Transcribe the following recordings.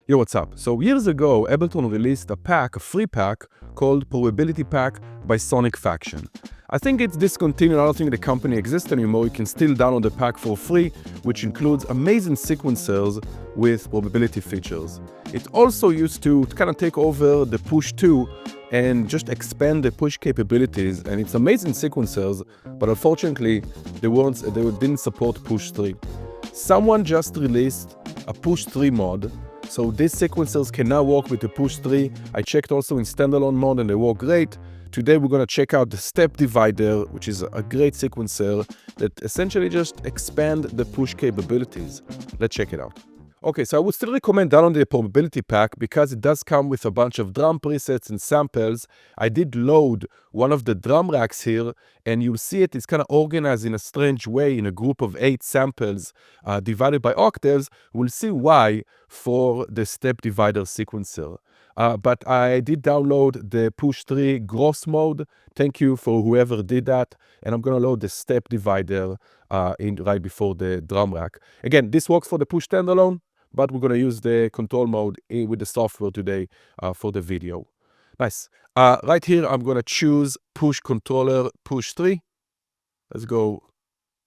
Yo, what's up? So years ago, Ableton released a free pack called Probability Pack by Sonic Faction. I think it's discontinued. I don't think the company exists anymore. You can still download the pack for free, which includes amazing sequencers with probability features. It also used to kind of take over the Push 2 and just expand the push capabilities, and it's amazing sequencers, but unfortunately, they didn't support Push 3. Someone just released a Push 3 mod, so these sequencers can now work with the Push 3. I checked also in standalone mode and they work great. Today we're going to check out the Step Divider, which is a great sequencer that essentially just expand the push capabilities. Let's check it out. Okay, so I would still recommend downloading the probability pack because it does come with a bunch of drum presets and samples. I did load one of the drum racks here, and you'll see it's kind of organized in a strange way in a group of 8 samples divided by octaves. We'll see why for the Step Divider sequencer. But I did download the Push 3 gross mode. Thank you for whoever did that. And I'm going to load the Step Divider right before the drum rack. Again, this works for the Push standalone, but we're going to use the control mode with the software today for the video. Nice. Right here, I'm going to choose Push Controller Push 3. Let's go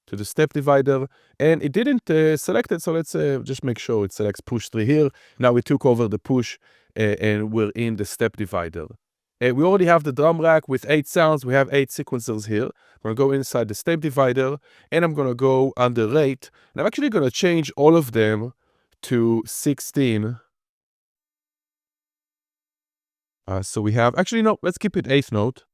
to the Step Divider. And it didn't select it, so let's just make sure it selects Push 3 here. Now we took over the push and we're in the Step Divider. We already have the drum rack with 8 sounds. We have 8 sequencers here. I'm going to go inside the Step Divider, and I'm going to go under Rate. And I'm actually going to change all of them to 16. So we have, actually, no, let's keep it 8th note.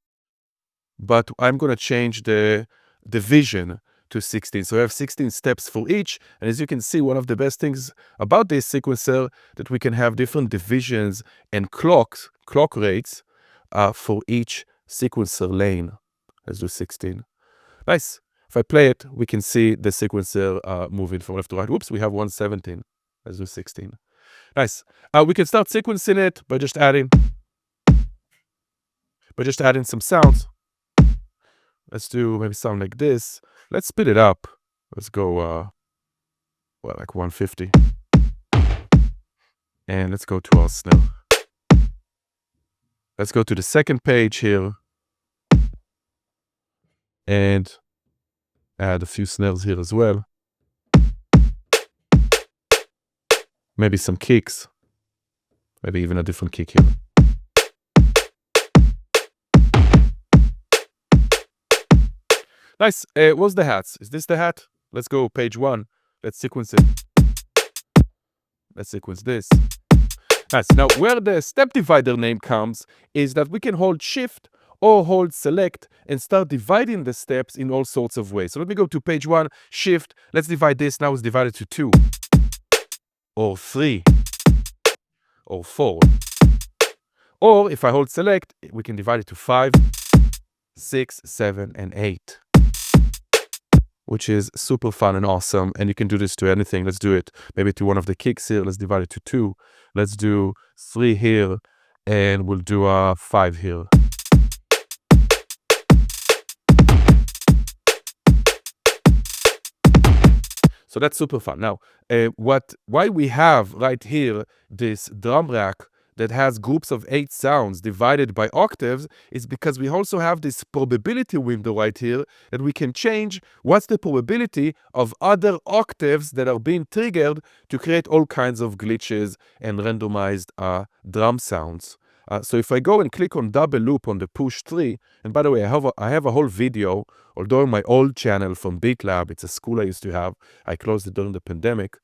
But I'm going to change the division to 16. So we have 16 steps for each. And as you can see, one of the best things about this sequencer that we can have different divisions and clock rates for each sequencer lane. Let's do 16. Nice. If I play it, we can see the sequencer moving from left to right. Whoops, we have 117. Let's do 16. Nice. We can start sequencing it by just adding some sounds. Let's do maybe something like this. Let's speed it up. Let's go, like 150. And let's go to our snare. Let's go to the second page here. And add a few snares here as well. Maybe some kicks. Maybe even a different kick here. Nice. What's the hats? Is this the hat? Let's go page 1. Let's sequence it. Let's sequence this. Nice. Now, where the Step Divider name comes is that we can hold Shift or hold Select and start dividing the steps in all sorts of ways. So let me go to page 1, Shift. Let's divide this. Now it's divided to 2 or 3 or 4. Or if I hold Select, we can divide it to 5, 6, 7, and 8. Which is super fun and awesome. And you can do this to anything. Let's do it maybe to one of the kicks here. Let's divide it to 2. Let's do 3 here. And we'll do 5 here. So that's super fun. Now, why we have right here this drum rack that has groups of 8 sounds divided by octaves is because we also have this probability window right here that we can change what's the probability of other octaves that are being triggered to create all kinds of glitches and randomized drum sounds. So if I go and click on double loop on the Push 3, and by the way, I have a whole video, although on my old channel from BeatLab, it's a school I used to have. I closed it during the pandemic.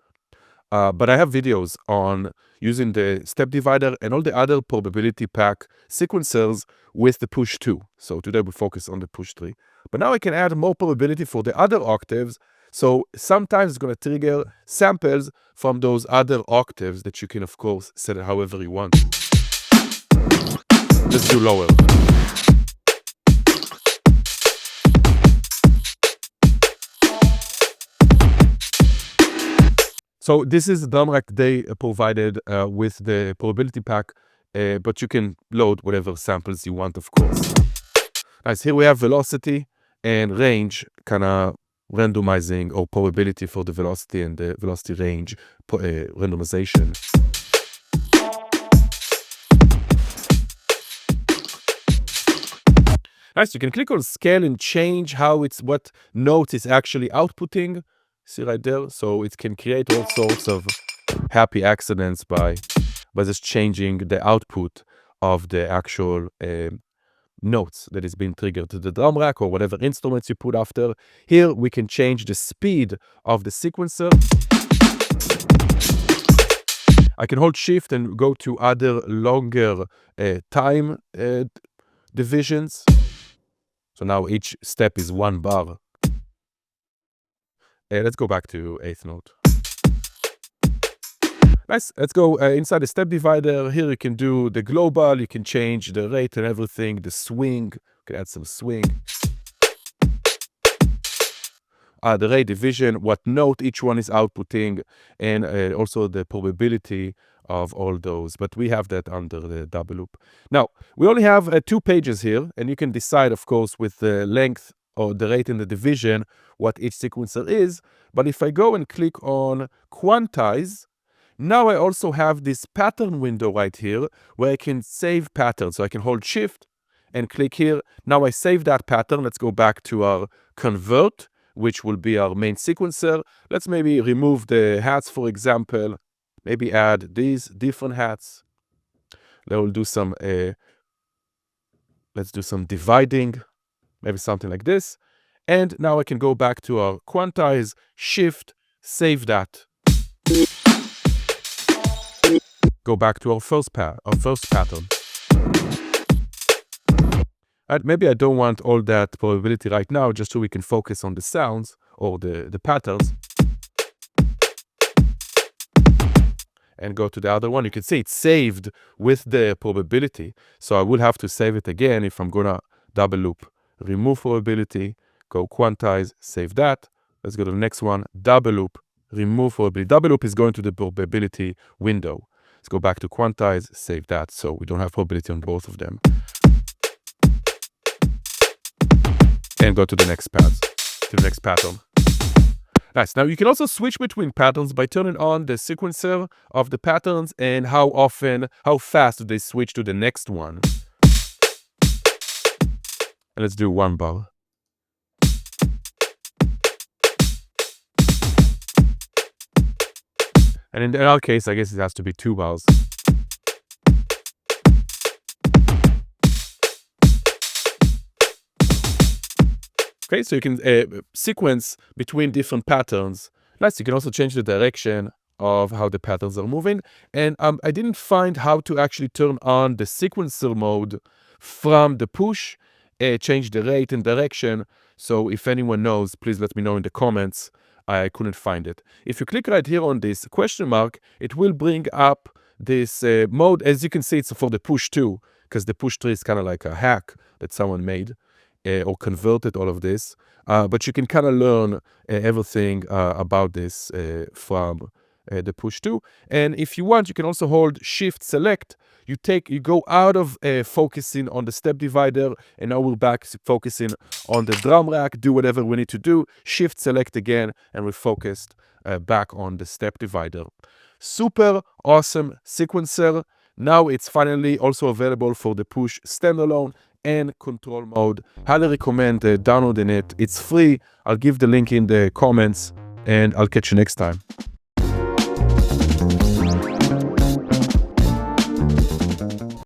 But I have videos on using the Step Divider and all the other probability pack sequencers with the Push 2. So today we focus on the Push 3. But now I can add more probability for the other octaves. So sometimes it's going to trigger samples from those other octaves that you can, of course, set it however you want. Let's do lower. So this is the drum rack they provided with the probability pack, but you can load whatever samples you want, of course. Nice. Here we have velocity and range, kind of randomizing or probability for the velocity and the velocity range randomization. Nice, you can click on scale and change what notes it's actually outputting. See right there? So it can create all sorts of happy accidents by just changing the output of the actual notes that is being triggered to the drum rack or whatever instruments you put after. Here we can change the speed of the sequencer. I can hold shift and go to other longer time divisions. So now each step is 1 bar. Let's go back to 8th note. Nice. Let's go inside the step divider. Here you can do the global, you can change the rate and everything, the swing, you can add some swing. The rate division, what note each one is outputting, and also the probability of all those. But we have that under the double loop. Now, we only have 2 pages here, and you can decide, of course, with the length or the rate in the division, what each sequencer is. But if I go and click on quantize, now I also have this pattern window right here where I can save patterns. So I can hold shift and click here. Now I save that pattern. Let's go back to our convert, which will be our main sequencer. Let's maybe remove the hats, for example. Maybe add these different hats. Let's do some dividing, maybe something like this. And now I can go back to our quantize, shift, save that. Go back to our first pattern. And maybe I don't want all that probability right now, just so we can focus on the sounds or the patterns. And go to the other one. You can see it's saved with the probability. So I will have to save it again if I'm gonna double loop. Remove probability, go quantize, save that. Let's go to the next one, double loop, remove probability. Double loop is going to the probability window. Let's go back to quantize, save that, so we don't have probability on both of them. And go to the next pattern. Nice. Now you can also switch between patterns by turning on the sequencer of the patterns and how fast do they switch to the next one. And let's do 1 bar. And in our case, I guess it has to be 2 bars. Okay, so you can sequence between different patterns. Nice, you can also change the direction of how the patterns are moving. And I didn't find how to actually turn on the sequencer mode from the push, change the rate and direction. So if anyone knows, please let me know in the comments. I couldn't find it. If you click right here on this question mark, it will bring up this mode. As you can see, it's for the push 2, because the push 3 is kind of like a hack that someone made or converted all of this. But you can kind of learn everything about this from the push 2. And if you want, you can also hold shift select. You go out of focusing on the step divider, and now we're back focusing on the drum rack. Do whatever we need to do. Shift select again, and we're focused back on the step divider. Super awesome sequencer. Now it's finally also available for the push standalone and control mode. Highly recommend downloading it. It's free. I'll give the link in the comments, and I'll catch you next time.